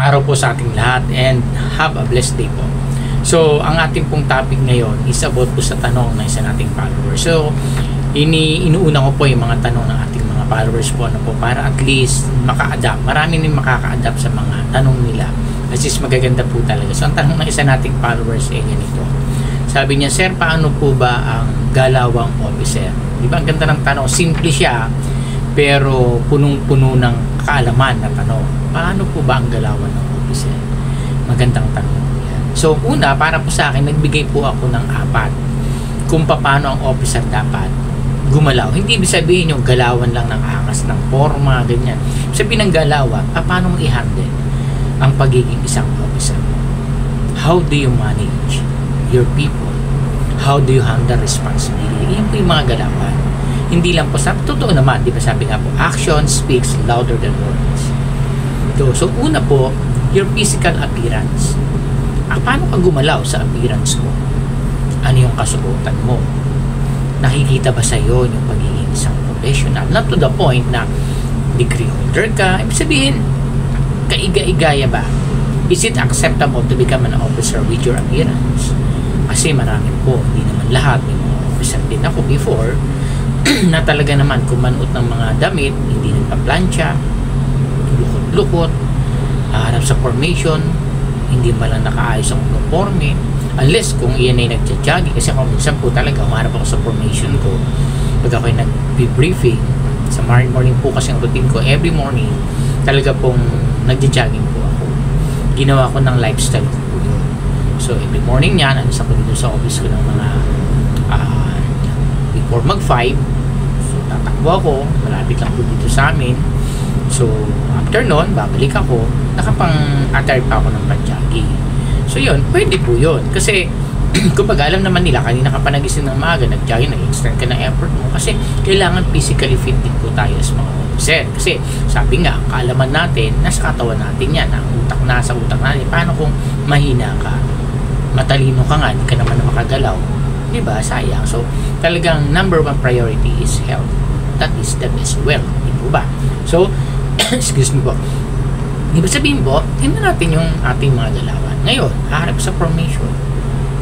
araw po sa ating lahat and have a blessed day po. So, ang ating pong topic ngayon is about po sa tanong ng isa nating followers. So, inuuna ko po yung mga tanong ng ating mga followers po, ano po, para at least maka-adapt. Marami din makaka-adapt sa mga tanong nila. Kasi magaganda po talaga. So, ang tanong ng isa nating followers ay ganito. Sabi niya, Sir, paano po ba ang galawang officer? Di ba, ang ganda ng tanong. Simple siya, pero punong-puno ng kaalaman na tanong. Paano po ba ang galawan ng officer? Magandang tanong. Yan. So, una, para po sa akin, nagbigay po ako ng 4 kung paano ang officer dapat gumalaw. Hindi ibig sabihin yung galawan lang ng angas, ng forma, ganyan. Sabihin ng galawan, paano mo i-handle ang pagiging isang officer? How do you manage your people? How do you handle responsibility? Yan po yung mga galawan. Hindi lang po sa totoo naman, di ba sabi nga po, action speaks louder than words. So, una po, your physical appearance. Paano ka gumalaw sa appearance mo? Ano yung kasuotan mo? Nakikita ba sa iyo yung pagiging isang professional? Not to the point na degree holder ka. Ibig sabihin, kaiga-igaya ba? Is it acceptable to become an officer with your appearance? Kasi marami po, hindi naman lahat. May mga officer din ako before na talaga naman kumanuot ng mga damit, hindi nagpa-plancha, lukot-lukot, harap sa formation, hindi ba lang nakaayos ang uniforme, unless kung iyan ay nagja-jogging. Kasi kung minsan po talaga umarap ako sa formation ko pag ako'y nag-briefing sa morning po, kasi ang routine ko every morning talaga pong nagja-jogging po ako. Ginawa ko ng lifestyle ko po yun. So every morning yan, alis ako dito sa office ko ng mga before mag-5. So tatakbo ako, malapit lang po dito sa amin. So after nun, babalik ako, nakapang-attire pa ako ng pag-jogging. So yun, pwede po yun. Kasi kumbaga alam naman nila, kanina ka pa nagising ng maaga, nag-jogging, nag-extend ka ng effort mo. Kasi kailangan physically fit din po tayo as mga officer. Kasi sabi nga, ang kaalaman natin, nasa katawan natin yan. Ang utak nasa utak natin. Paano kung mahina ka? Matalino ka nga, hindi ka naman makagalaw. Diba? Sayang. So talagang number 1 priority is health. That is the best wealth. Di po ba? So, excuse me po. Ibig sabihin po, tingnan natin yung ating mga galawan. Ngayon, haharap sa formation.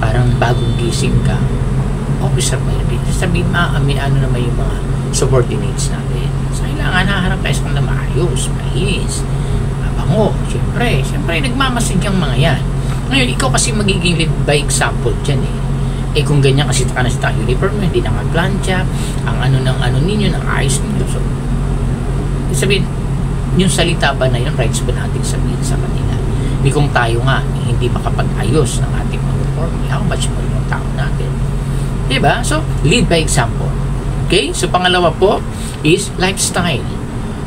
Parang bagong gising ka. Officer mo yun. Sabihin, may ano naman yung mga subordinates natin. So, kailangan haharap tayo sa kanila maayos, mahinis, mabango. Siyempre, nagmamasid yung mga yan. Ngayon, ikaw kasi magiging lead by example dyan eh. Kung ganyan kasi ka na sa uniform, hindi na mag-plancha, ang ano ng ano ninyo, ng ayos ninyo. So, sabihin, yung salita ba na yun, rights ba natin sabihin sa kanila? Hindi kung tayo nga, hindi makapag-ayos ng ating uniform, how much more yung tao natin? Diba? So, lead by example. Okay? So, pangalawa po is lifestyle.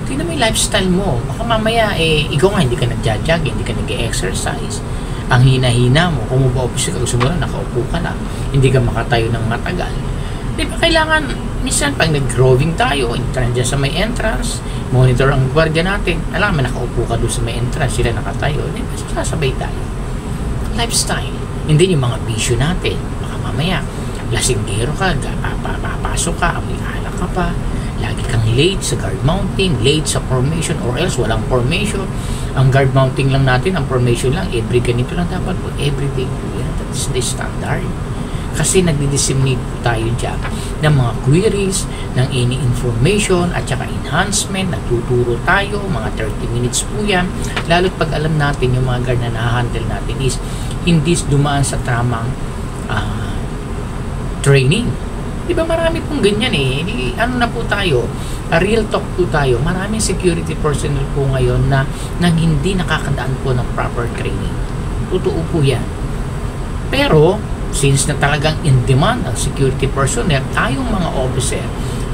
Tingnan mo yung lifestyle mo. Baka mamaya, ikaw nga, hindi ka nag-jog, hindi ka nag-exercise. Ang hina-hina mo, kung mag-office ka, gusto mo na, nakaupo ka na, hindi ka makatayo ng matagal. Diba? Kailangan, minsan, pag nag-groving tayo, nandiyan sa may entrance, monitor ang gwardiya natin, alam mo, nakaupo ka doon sa may entrance, sila nakatayo, diba? So, sasabay tayo. Lifestyle. Hindi yung mga bisyo natin. Baka mamaya, lasinggero ka, papasok ka, amoy alak ka pa, lagi kang late sa guard mounting, late sa formation, or else walang formation. Ang guard mounting lang natin, ang formation lang, every ganito lang dapat po, every day po yan. That's the standard. Kasi nagdi-disseminate po tayo dyan ng mga queries, ng any information, at saka enhancement, nagtuturo tayo, mga 30 minutes po yan. Lalo't pag alam natin yung mga guard na na-handle natin is hindi dumaan sa tamang training. Diba marami pong ganyan eh. Ano na po tayo, real talk po tayo. Maraming security personnel po ngayon na hindi nakakadaan po ng proper training. Totoo po yan. Pero, since na talagang in demand ang security personnel, tayong mga officer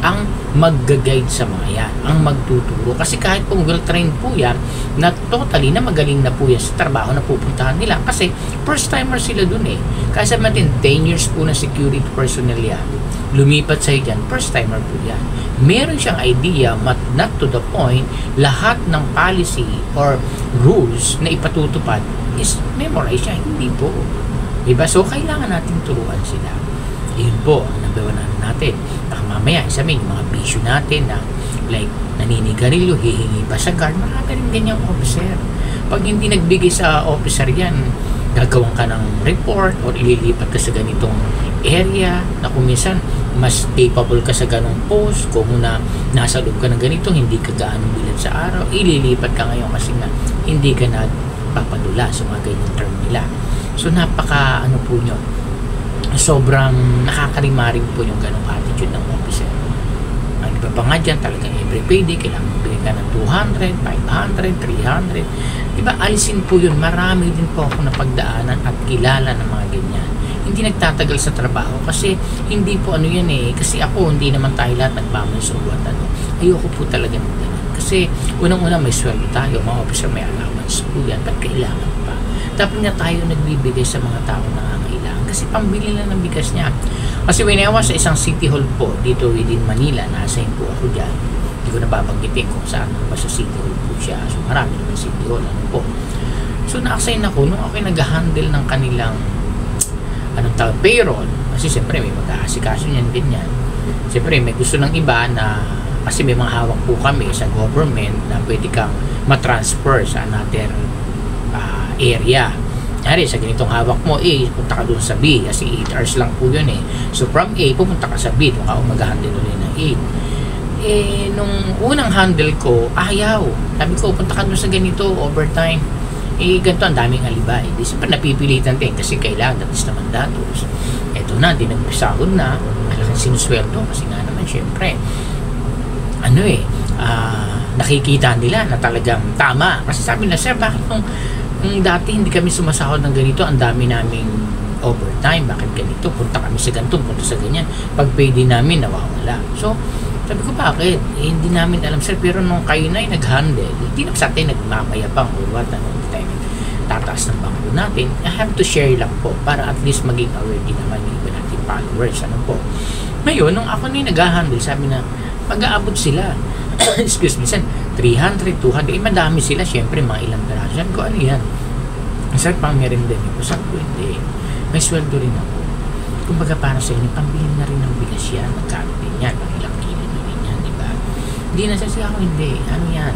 ang mag-guide sa mga yan, ang magtuturo. Kasi kahit pong well-trained po yan, na totally na magaling na po yan sa trabaho na pupuntahan nila. Kasi first timer sila dun eh. Kaya sabi natin, 10 years po na security personnel yan. Lumipat sa'yo dyan, first timer po yan. Meron siyang idea, but not to the point, lahat ng policy or rules na ipatutupad is memorize siya. Hindi po. Diba? So, kailangan natin turuan sila. Yun po, ang number 1 natin. Mamaya, sabihin, yung mga bisyo natin na like naninigarilyo, hihingi pa sa guard, marami rin ganyang officer. pag hindi nagbigay sa officer yan, gagawan ka ng report or ililipat ka sa ganitong area na kung minsan mas capable ka sa ganong post. Kung na nasa loob ka ng ganito, hindi ka gaano bilad sa araw, ililipat ka ngayon kasi nga hindi ka nagpapadula sa mga ganyang term nila. So napaka ano po nyo, sobrang nakakarimaring po yung ganong attitude ng officer. Ang iba pa nga dyan, talagang every payday kailangan bigay ka ng 200, 500, 300. Diba, alisin po yun. Marami din po ako napagdaanan at kilala ng mga ganyan. Hindi nagtatagal sa trabaho kasi hindi po ano yan eh. Kasi ako, hindi naman tayo lahat nagmamansuwat. Ayoko po talaga ng ganun. Kasi unang-una may sweldo tayo, mga officer may allowance po yan. Ba't kailangan pa? Dapat nga tayo nagbibigay sa mga tao na nangangailangan kasi pambili lang ng bigas niya. Kasi when I was sa isang city hall po dito within Manila, na-assign po ako dyan. Hindi ko nababanggitin kung saan ba sa city hall po siya. So marami naman city hall, ano po. So na-assign ako nung ako nag-handle ng kanilang payroll. Kasi siyempre may mag-aasikaso niyan din yan. Siyempre may gusto ng iba na kasi may mga hawak po kami sa government na pwede kang matransfer sa another area. Yari, sa ganitong hawak mo, punta ka doon sa B kasi 8 hours lang po yun eh. So from A, pupunta ka sa B doon ka mag-handle ulit ng A. Nung unang handle ko, ayaw. Sabi ko, punta ka doon sa ganito, overtime. Ganito ang daming alibay. Di siyempre napipilitan din kasi kailangan datis naman datos. Eto na, di nagpisahod na. Malaking sinusweldo kasi nga naman syempre nakikita nila na talagang tama. Kasi sabi na, sir, bakit nung dati hindi kami sumasahod ng ganito, ang dami naming overtime, bakit ganito, punta kami sa ganito, punta sa ganyan, pag payday namin nawawala. So sabi ko, bakit? Hindi namin alam, sir, pero nung kayo na nag-handle, hindi na sa atin nagmamayabang or what, tayo tataas ng bangko natin. I have to share lang po para at least maging aware din naman yung iba natin followers, ngayon, nung ako na nag-handle, sabi na pag-aabot sila excuse me, 300, 200, madami sila, syempre mga ilang peraso. Sabi ko, ano yan? Sabi pang meron din ko, sabi ko, hindi, may sweldo rin ako. Kumbaga para sa inyo, pambili na rin ng bigas yan, magkano din yan, pang ilang kilo din yan, diba? Hindi na siya ako, hindi, ano yan,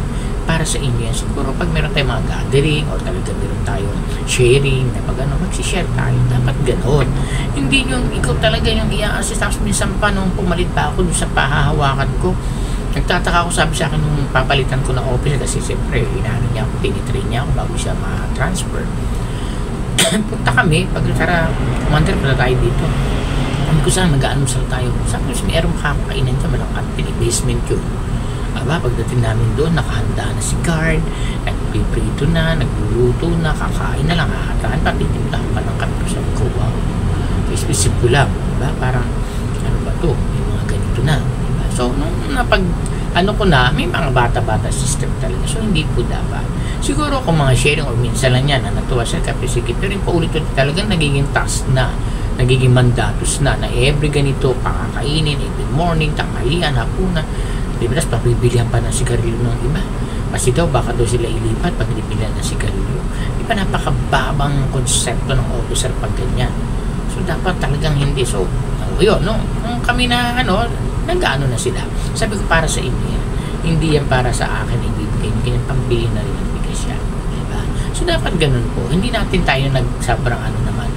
para sa inyo yan. Siguro pag meron tayong mga gathering or talaga meron tayong sharing na pag magsishare tayo, dapat ganoon. Hindi yung ikaw talaga yung i-assist. Tapos minsan pa nung pumalit pa ako sa pahahawakan ko, nagtataka ako, sabi sa akin nung papalitan ko ng office kasi siyempre inaano niya ako, tinitrain niya ako bago siya ma-transfer. Punta kami, pag commander pala tayo dito, kami ko saan mag-aanusal tayo, sabi ko mayroong kakakainan siya malang kantin, basement yun. Pagdating namin doon, nakahanda na si guard, nagpiprito na, nagluluto na, kakain na lang, hahataan pa, titimplahan pa ng kanto. Sabi ko, wow, isip ko lang, diba? Parang ano ba to, may mga ganito na, diba? So nung ko na, may mga bata-bata system talaga, so hindi po dapat. Siguro kung mga sharing or minsan lang yan na natuwa sa kapisikip, pero yung paulit-ulit talagang nagiging task na, nagiging mandatos na every ganito, pakakainin, every morning, tanghalian, hapunan. Diba, pabibilihan pa ng sigarilyo ng iba. Kasi daw, baka daw sila ilipat pag bilihan ng sigarilyo. Diba, napakababang konsepto ng officer pag ganyan. So, dapat talagang hindi. So, yun, no? Nung kami na, nag-ano na sila. Sabi ko, para sa inyo yan. Hindi yan para sa akin, ibibigay. Ganyan, pambili na rin ang bigas yan. Diba? So, dapat ganun po. Hindi natin tayo nagsabrang naman.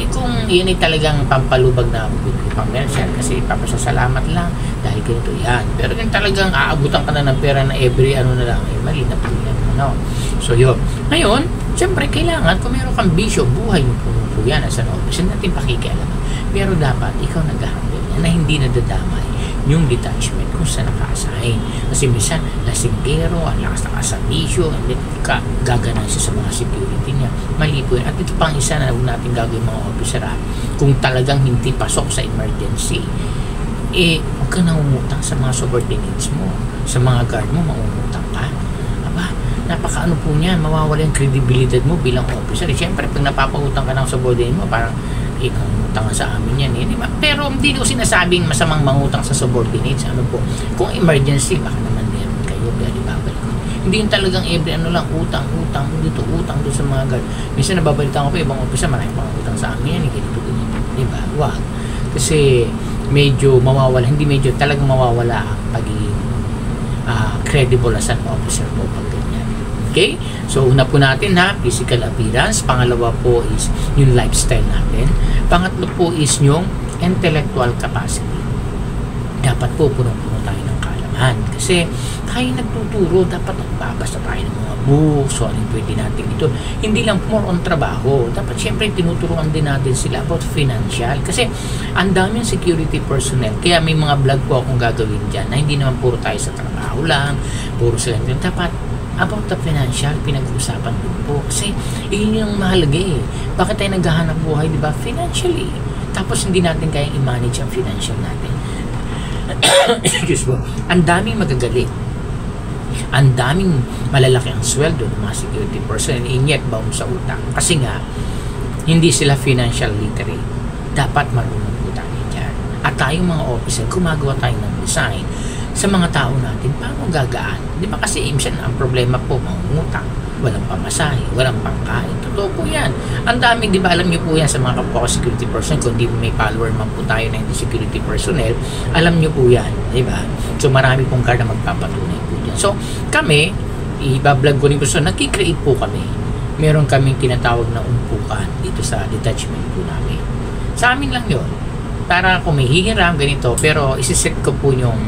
Kung yan ay talagang pampalubag na pang-merchant kasi papasasalamat lang dahil ganito yan. Pero kung talagang aabutan ka na ng pera na every na lang, mali na po yan. So yun. Ngayon, siyempre kailangan kung meron kang bisyo, buhay mo po yan as an officer, natin pakikialaman. Pero dapat ikaw nag-handle na hindi nadadamay yung detachment kung saan naka-assign. Kasi minsan, lasinggero, ang lakas ng asabisyo, and then gaganan siya sa mga security niya. Mali po yan. At ito pang isa na huwag natin gagawin mga officer, kung talagang hindi pasok sa emergency, huwag ka nang umutang sa mga subordinates mo. Sa mga guard mo, mangungutang ka. Napaka po niyan, mawawala yung credibility mo bilang officer. Siyempre, pag napapautang ka ng subordinate mo, parang utang sa amin yan diba? Pero hindi ko sinasabing masamang mangutang sa subordinates. Kung emergency, baka naman meron kayo, di babalik ko. Hindi yung talagang every utang dito, utang doon sa mga guard. Minsan nababalitan ko pa ibang officer, marami pang utang sa amin yan, ganito, diba? Wag. Kasi medyo mawawala, talagang mawawala ang pagiging credible as an officer po pag ganyan. Okay? So, una po natin ha, physical appearance. Pangalawa po is yung lifestyle natin. Pangatlo po is yung intellectual capacity. Dapat po punong-puno tayo ng kaalaman. Kasi tayo nagtuturo, dapat nagbabasa tayo ng mga books, so anong pwede natin ito. Hindi lang more on trabaho. Dapat syempre tinuturuan din natin sila about financial. Kasi ang daming security personnel. Kaya may mga vlog po akong gagawin dyan na hindi naman puro tayo sa trabaho lang, puro sila. Dapat about the financial, pinag-uusapan din po. Kasi yun yung mahalaga eh. Bakit tayo naghahanap buhay, di ba? Financially. Tapos hindi natin kayang i-manage ang financial natin. Excuse mo. Ang daming magagalit. Ang daming malalaki ang sweldo ng mga security person, and yet bound sa utang. Kasi nga, hindi sila financial literate. Dapat marunong po tayo dyan. At tayong mga officer, gumagawa tayo ng design sa mga tao natin, paano gagaan? Di ba kasi imsan, ang problema po, mangungutang, walang pamasahe, walang pangkain. Totoo po yan. Ang dami, di ba, alam niyo po yan sa mga kapwa security person, kung di may follower man po tayo na hindi security personnel, alam niyo po yan, di ba? So, marami pong card na magpapatunay po dyan. So, kami, ibablog ko rin po, so, nagkikreate po kami. Meron kaming tinatawag na umpukan dito sa detachment po namin. Sa amin lang yun. Para kung may hihiram, ganito, pero isiset ko po yung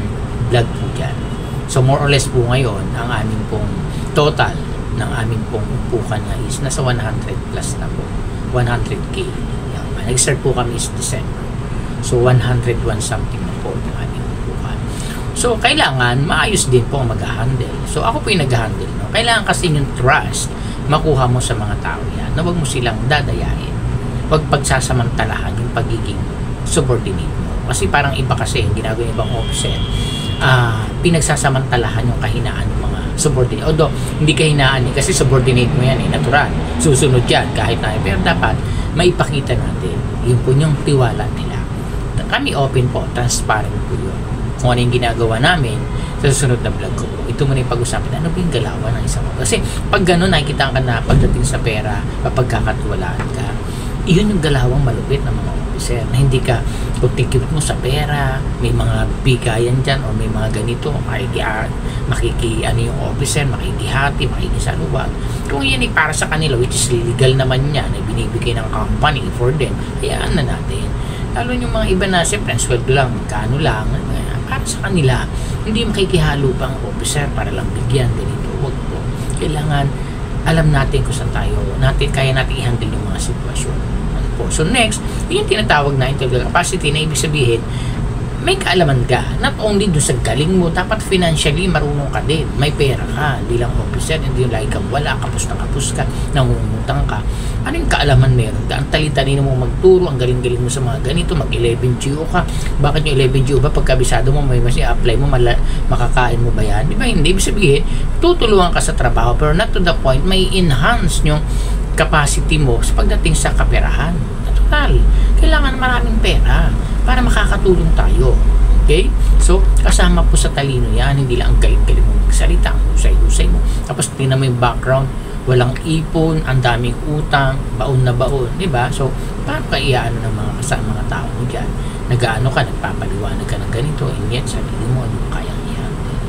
vlog po dyan. So, more or less po ngayon, ang aming pong total ng aming pong umpukan na is nasa 100 plus na po. 100K. Yan. Nag-start po kami is December. So, 101 something na po yung aming umpukan. So, kailangan maayos din po ang mag-handle. So, ako po yung nag-handle. No? Kailangan kasi yung trust makuha mo sa mga tao yan na huwag mo silang dadayain. Huwag pagsasamantalahan yung pagiging subordinate mo. Kasi parang iba kasi yung ginagawa ng ibang officer, pinagsasamantalahan yung kahinaan ng mga subordinate. Although, hindi kahinaan kasi subordinate mo yan natural. Susunod yan kahit na. Pero dapat maipakita natin yung punyong tiwala nila. Kami open po, transparent po yun. Kung ano yung ginagawa namin sa susunod na vlog ko po. Ito muna yung pag-usapan, ano ba yung galawan ng isang officer? Kasi pag gano'n, nakikita ka na pagdating sa pera, pagkakatiwalaan ka, iyon yung galawang malupit ng mga officer na hindi ka pagtikipit mo sa pera, may mga bigayan dyan o may mga ganito, ano yung officer, makikihati, makikisaluwag. Kung yan ay para sa kanila, which is legal naman yan, ay binibigay ng company for them, hayaan na natin. Lalo yung mga iba na siyempre, sweldo lang, magkano lang, para sa kanila, hindi makikihalo pa ang officer para lang bigyan, ganito, wag po. Kailangan alam natin kung saan tayo, kaya natin i-handle yung mga sitwasyon. Po. So next, yung tinatawag na intellectual capacity na ibig sabihin, may kaalaman ka. Not only doon sa galing mo, dapat financially marunong ka din. May pera ka, hindi lang officer, hindi yung lagi kang wala, kapus ka, nangungutang ka. Ano yung kaalaman meron ka? Ang tali-talino mo magturo, ang galing-galing mo sa mga ganito, mag-11 GO ka. Bakit yung 11 GO ba? Pagkabisado mo, may mas i-apply mo, makakain mo ba yan? Di ba? Hindi. Ibig sabihin, tutulungan ka sa trabaho, pero not to the point, may enhance yung capacity mo sa pagdating sa kaperahan. Natural. Kailangan maraming pera para makakatulong tayo. Okay? So, kasama po sa talino yan, hindi lang ang galing-galing mo magsalita, ang husay-husay mo. Tapos, tingnan mo yung background, walang ipon, ang daming utang, baon na baon, di ba? So, paano ka iaano ng mga tao mo dyan? Nag-ano ka, nagpapaliwanag ka ng ganito, and yet, sarili mo, ano kayang i-handle?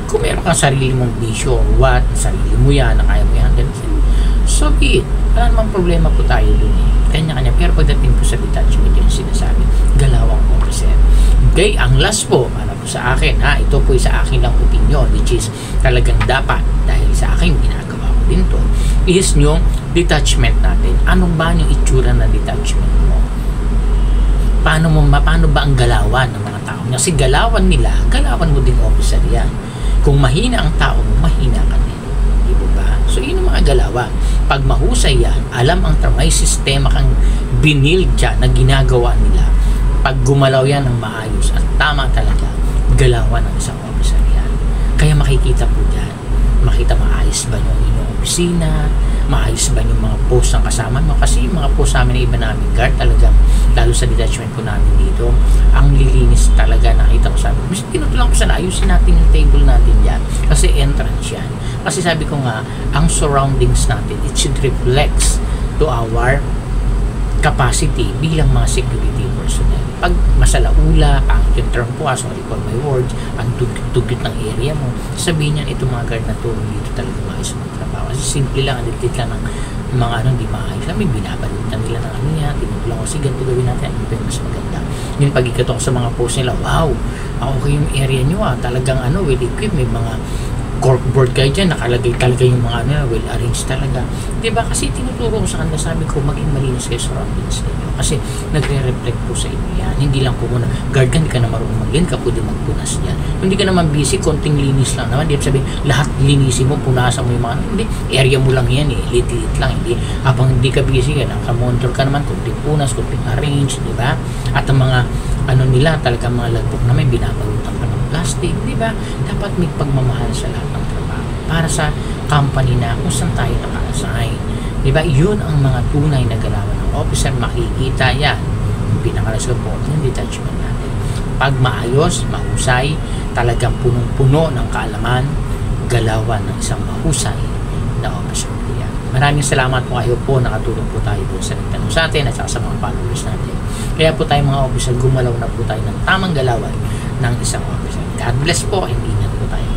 Kung meron kang sarili mong bisyo or what, sarili mo yan, na kaya mo i-handle, so be it. Wala namang problema po tayo dun eh. Kanya-kanya. Pero pagdating po sa detachment yung sinasabi, galawang officer. Okay, ang last po, para po sa akin, ito po sa akin lang opinion, which is talagang dapat, dahil sa akin ginagawa ko din to, is yung detachment natin. Anong ba yung itsura ng detachment mo? Paano ba ang galawan ng mga tao? Kasi galawan nila, galawan mo din officer yan. Kung mahina ang tao mo, mahina ka din. Diba? So, yun ang mga galawan. Pag mahusay yan, alam ang may sistema kang binil dyan na ginagawa nila. Pag gumalaw yan ng maayos at tama talaga, galawan ng isang officer yan. Kaya makikita po dyan, makita maayos ba yung inyong opisina, maayos ba yung mga post ng kasama mo. Kasi yung mga post namin na iba namin guard talagang, lalo sa detachment po namin dito, ang lilinis talaga, nakita ko sabi ko, tinutulang ko sana, ayusin natin yung table natin dyan kasi entrance yan. Kasi sabi ko nga, ang surroundings natin, it should reflects to our capacity bilang mga security personnel. Pag masalaula, pangit yung term po, sorry for my words, ang tugyot ng area mo, sabihin niyan, itong mga guard na to, dito talaga maayos magtrabaho. trabaho. Kasi simple lang, adiktit lang ng mga hindi maayos. May binabalutan nila ng niya, tinutulong ko, sige, ganito gawin natin, ano pa yung mas maganda. Yung pagkikatok sa mga post nila, wow, okay yung area nyo talagang well equipped, may mga corkboard kayo dyan, nakalagay talaga yung mga well arranged talaga. Diba? Kasi tinuturo ko sa kanila, sabi ko, maging malinis kayo sa surroundings ninyo. Kasi nagre-reflect po sa inyo yan. Hindi lang po muna, guard ka, hindi ka na marunong mag-yan, ka pwede magpunas yan. Hindi ka naman busy, konting linis lang naman. Di sabihin, lahat linisin mo, punasan mo yung mga, hindi, area mo lang yan lit-lit lang. Hindi, habang hindi ka busy, nakamonitor ka naman, konting punas, konting arrange, di ba? At ang mga, nila, talaga mga lagbok na may binabalutan pa ng plastic, di ba? Dapat may pagmamahal sa lahat ng trabaho para sa company na kung saan tayo naka-assign. Di ba? Yun ang mga tunay na galawan ng officer. Makikita yan. Yung pinakalasyon po ng detachment natin. Pag maayos, mahusay, talagang punong-puno ng kaalaman, galawan ng isang mahusay na officer. Yan. Maraming salamat po kayo po. Nakatulong po tayo po sa nagtanong sa atin at sa mga followers natin. Kaya po tayo mga officer, gumalaw na po tayo ng tamang galawan ng isang officer. God bless po, hindi na po tayo.